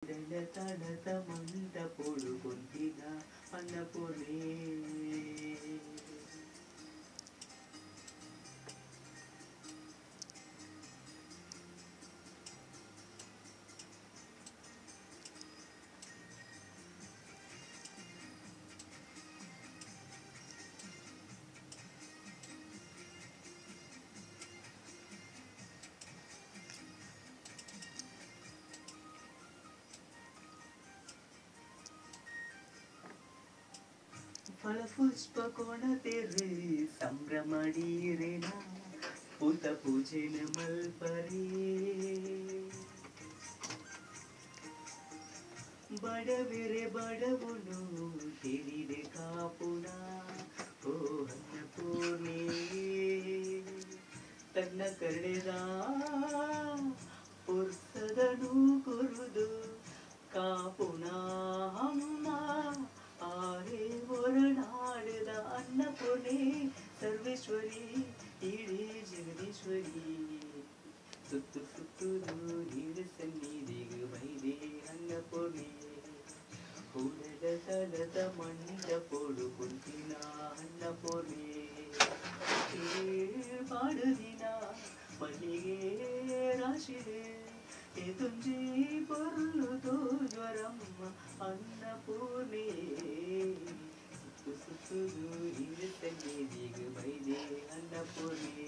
తడత మంట పొడుకొంటిన అన్నపురే ಫಲ ಪುಷ್ಪ ಕೋಣ ತೆರೆ ಸಂಭ್ರಮಡೀರೆನ ಪುತ ಪೂಜೆನ ಮಲ್ಪರೇ ಬಡವೆರೆ ಬಡವನು ತಿಳಿದೆ ಕಾಪುನ ಓ ಅನ್ನಪೂರ್ಣೆ ತನ್ನ ಕರೆದ ಪುರ್ಸದನು ಕುರುದು ಕಾಪುನ ಅಮ್ಮ ಆರೆ ಹೊರನಾಡಿದ ಅನ್ನಪೂರ್ಣೆ ಸರ್ವೇಶ್ವರಿ ಇಡೀ ಜಗದೀಶ್ವರಿ ಸುತ್ತು ಸುತ್ತುದು ನೀರು ಸನ್ನಿಧಿಗೆ ಬೈದೆ ಅನ್ನಪೂರ್ಣೆ ಹೂಲದ ತಲದ ಮಂಡ ಪೋಡು ಕುಂತಿನ ಅನ್ನಪೂರ್ಣೆ ಪಾಡುದಿನ ಮಲ್ಲಿಗೆ ರಾಶಿದೆ ತುಂಜಿ ಪೊರ್ಲುದು ಜ್ವರಮ್ಮ ಅನ್ನಪೂರ್ಣೆ ಸುತ್ತು ಸುತ್ತುದು ನೀರು ಸನ್ನಿಧಿಗೆ ಬೈದೆ ಅನ್ನಪೂರ್ಣೆ